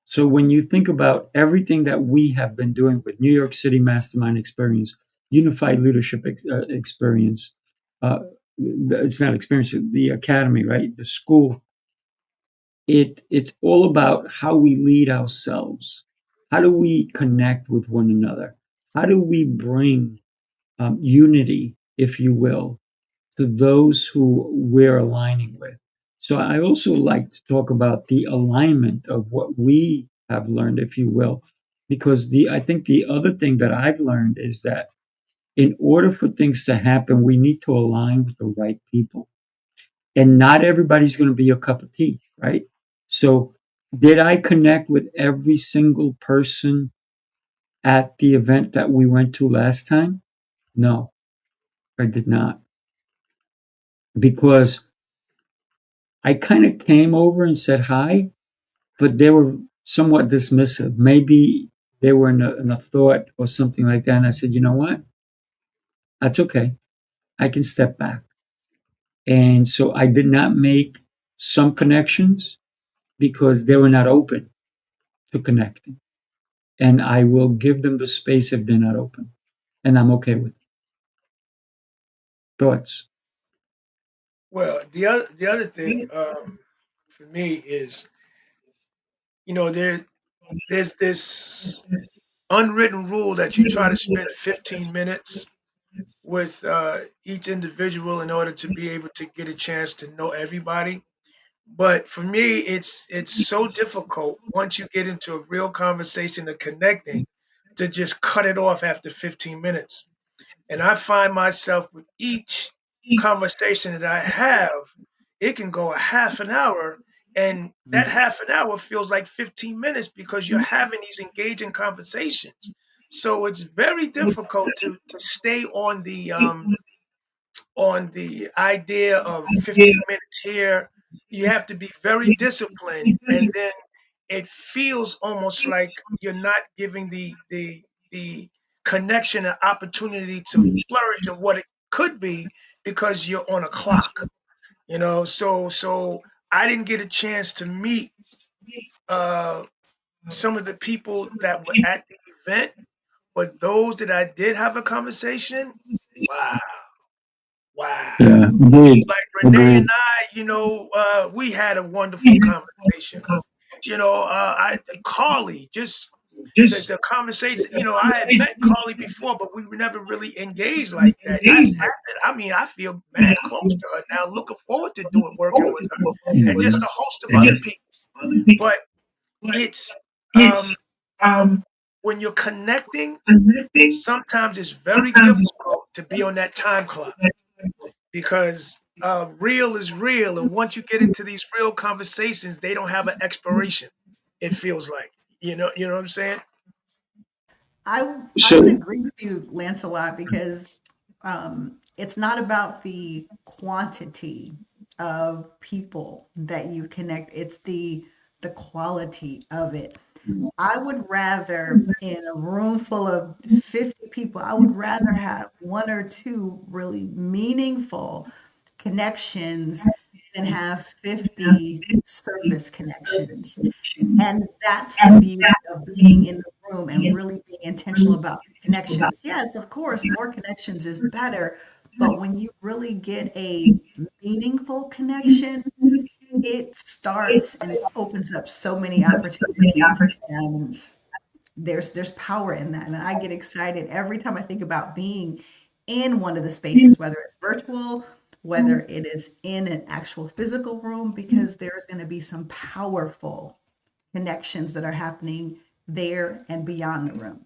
So when you think about everything that we have been doing with New York City Mastermind Experience, Unified Leadership Experience, it's not experience, the academy, right? The school. It's all about how we lead ourselves. How do we connect with one another? How do we bring unity, if you will, to those who we're aligning with? So I also like to talk about the alignment of what we have learned, if you will, because I think the other thing that I've learned is that in order for things to happen, we need to align with the right people. And not everybody's going to be a cup of tea, right? So, did I connect with every single person at the event that we went to last time? No, I did not. Because I kind of came over and said hi, but they were somewhat dismissive. Maybe they were in a thought or something like that. And I said, you know what? That's okay. I can step back. And so I did not make some connections because they were not open to connecting. And I will give them the space if they're not open. And I'm okay with it. Thoughts? Well, the other thing for me is, there's this unwritten rule that you try to spend 15 minutes with each individual in order to be able to get a chance to know everybody. But for me, it's so difficult once you get into a real conversation of connecting to just cut it off after 15 minutes. And I find myself with each conversation that I have, it can go a half an hour, and that half an hour feels like 15 minutes because you're having these engaging conversations. So it's very difficult to stay on the idea of 15 minutes here. You have to be very disciplined, and then it feels almost like you're not giving the connection an opportunity to flourish in what it could be because you're on a clock. So I didn't get a chance to meet uh, some of the people that were at the event, but those that I did have a conversation, wow, wow. Yeah, agreed. Like Renee and Agreed. I, we had a wonderful conversation. I Carly, just the conversation. I had met Carly before, but we never really engaged like that. I mean, I feel mad close to her now. Looking forward to working with her, and just a host of other people. But it's when you're connecting, sometimes it's very difficult to be on that time clock because real is real, and once you get into these real conversations, they don't have an expiration. It feels like you know what I'm saying. I would So, agree with you, Lancelot, because it's not about the quantity of people that you connect; it's the quality of it. I would rather, in a room full of 50 people, I would rather have one or two really meaningful connections than have 50 surface connections. And that's the beauty of being in the room and really being intentional about connections. Yes, of course, more connections is better, but when you really get a meaningful connection, it starts and it opens up so many opportunities, and there's power in that. And I get excited every time I think about being in one of the spaces, whether it's virtual, whether it is in an actual physical room, because there's going to be some powerful connections that are happening there and beyond the room.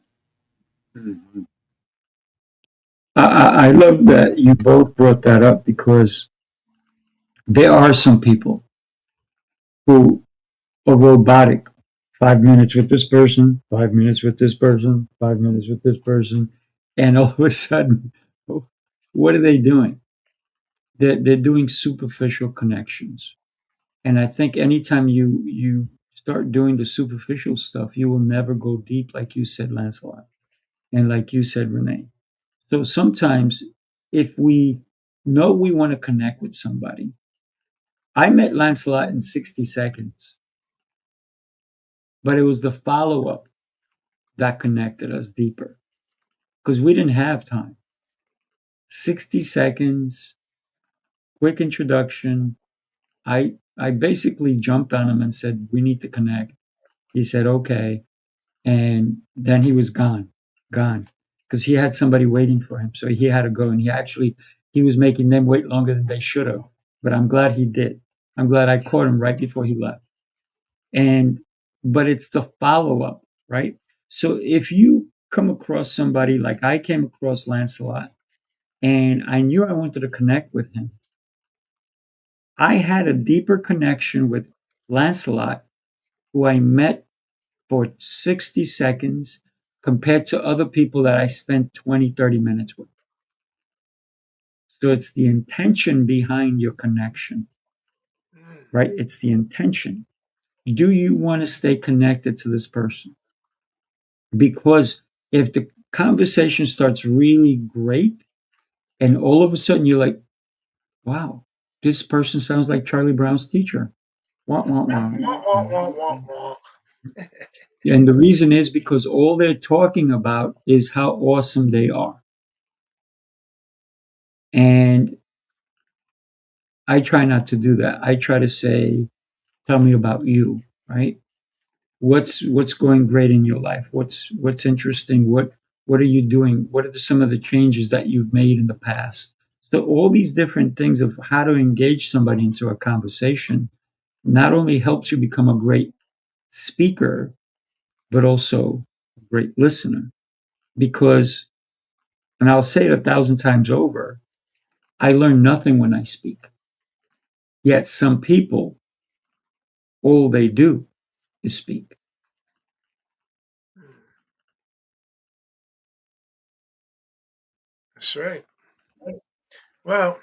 I love that you both brought that up because there are some people who are robotic. 5 minutes with this person, 5 minutes with this person, 5 minutes with this person. And all of a sudden, what are they doing? They're doing superficial connections. And I think anytime you start doing the superficial stuff, you will never go deep, like you said, Lancelot, and like you said, Renee. So sometimes, if we know we want to connect with somebody, I met Lancelot in 60 seconds, but it was the follow up that connected us deeper because we didn't have time. 60 seconds, quick introduction. I basically jumped on him and said, "We need to connect." He said, "Okay." And then he was gone because he had somebody waiting for him. So he had to go. And he was making them wait longer than they should have. But I'm glad he did. I'm glad I caught him right before he left. And but it's the follow up, right? So if you come across somebody like I came across Lancelot, and I knew I wanted to connect with him, I had a deeper connection with Lancelot, who I met for 60 seconds compared to other people that I spent 20, 30 minutes with. So it's the intention behind your connection, Mm, right? It's the intention. Do you want to stay connected to this person? Because if the conversation starts really great and all of a sudden you're like, wow, this person sounds like Charlie Brown's teacher. Wah, wah, wah, wah, wah, wah, wah. wah, wah, wah. And the reason is because all they're talking about is how awesome they are. And I try not to do that. I try to say, tell me about you, right? What's going great in your life? What's interesting? What are you doing? What are some of the changes that you've made in the past? So all these different things of how to engage somebody into a conversation not only helps you become a great speaker, but also a great listener. Because, and I'll say it 1,000 times over, I learn nothing when I speak. Yet some people, all they do is speak. Mm, that's right. Well,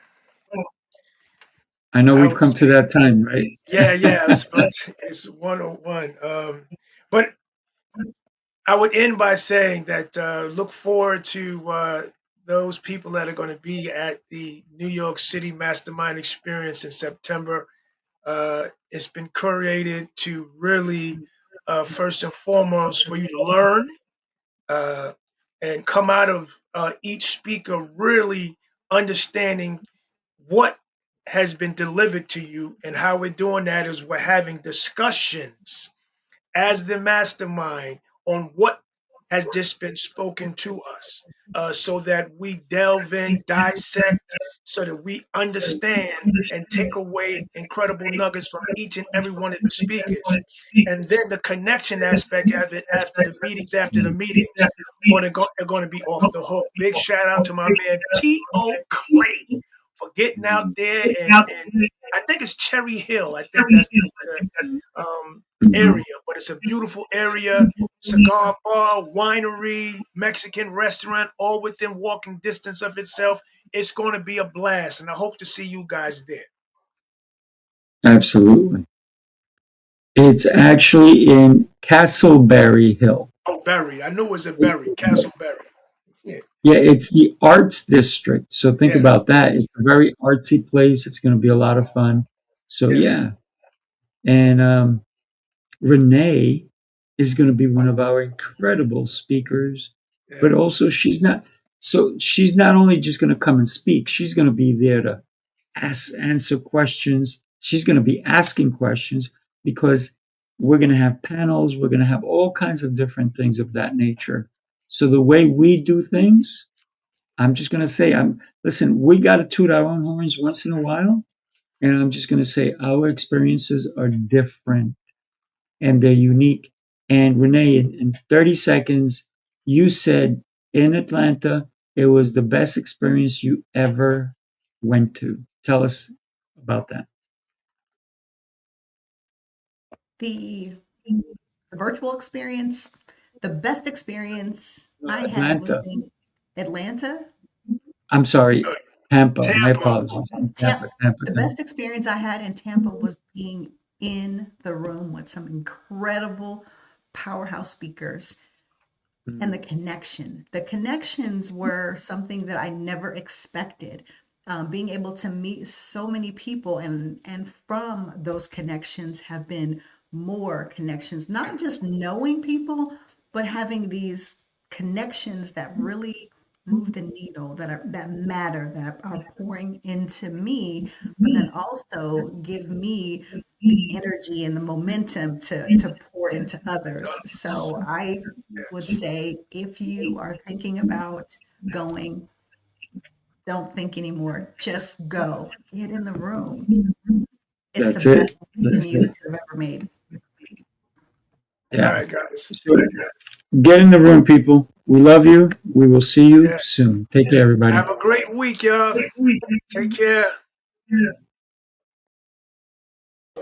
I know I we've would come to say, that time, right? yeah, yeah, it's 101. But I would end by saying that look forward to those people that are going to be at the New York City Mastermind Experience in September. It's been curated to really, first and foremost, for you to learn uh, and come out of each speaker really understanding what has been delivered to you. And how we're doing that is we're having discussions as the mastermind on what has just been spoken to us, so that we delve in, dissect, so that we understand and take away incredible nuggets from each and every one of the speakers. And then the connection aspect of it after the meetings are going to be off the hook. Big shout out to my man T.O. Clay for getting out there, and I think it's Cherry Hill. I think that's the area, but it's a beautiful area. Cigar bar, winery, Mexican restaurant, all within walking distance of itself. It's going to be a blast, and I hope to see you guys there. Absolutely. It's actually in Castleberry Hill. Oh, Berry. I knew it was a Berry, Castleberry. Yeah, Yeah, it's the arts district. So think yes, about that. It's a very artsy place. It's going to be a lot of fun. So yes, yeah. And Renee is going to be one of our incredible speakers, but yes. also she's not only just going to come and speak, she's going to be there to answer questions. She's going to be asking questions because we're going to have panels, we're going to have all kinds of different things of that nature. So the way we do things, I'm just going to say, listen, we got to toot our own horns once in a while. And I'm just going to say our experiences are different and they're unique. And Renee, in 30 seconds, you said in Atlanta, it was the best experience you ever went to. Tell us about that. The virtual experience, the best experience I had was Atlanta. being Atlanta. I'm sorry, Tampa. My Tampa. apologies. Tampa, The Tampa. best experience I had in Tampa was being in the room with some incredible powerhouse speakers and the Mm. connection. The connections were something that I never expected. Being able to meet so many people, and from those connections have been more connections, not just knowing people, but having these connections that really move the needle, that matter, that are pouring into me, but then also give me the energy and the momentum to pour into others. So I would Yes. say if you are thinking about going, don't think anymore. Just go. Get in the room. It's That's the it. best That's decision you it. could have ever made. All Yeah. right, guys. So get in the room, people. We love you. We will see you Yeah. soon. Take care, everybody. Have a great week, y'all. Take care.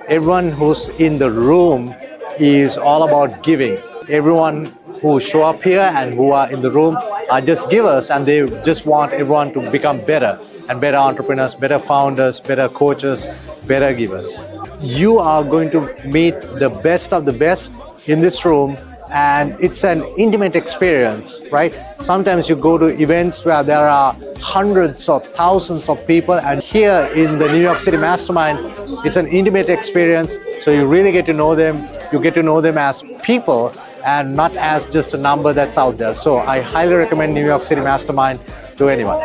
Everyone who's in the room is all about giving. Everyone who show up here and who are in the room are just givers, and they just want everyone to become better and better entrepreneurs, better founders, better coaches, better givers. You are going to meet the best of the best in this room, and it's an intimate experience, right? Sometimes you go to events where there are hundreds or thousands of people, and here in the New York City Mastermind, it's an intimate experience. So you really get to know them. You get to know them as people and not as just a number that's out there. So I highly recommend New York City Mastermind to anyone.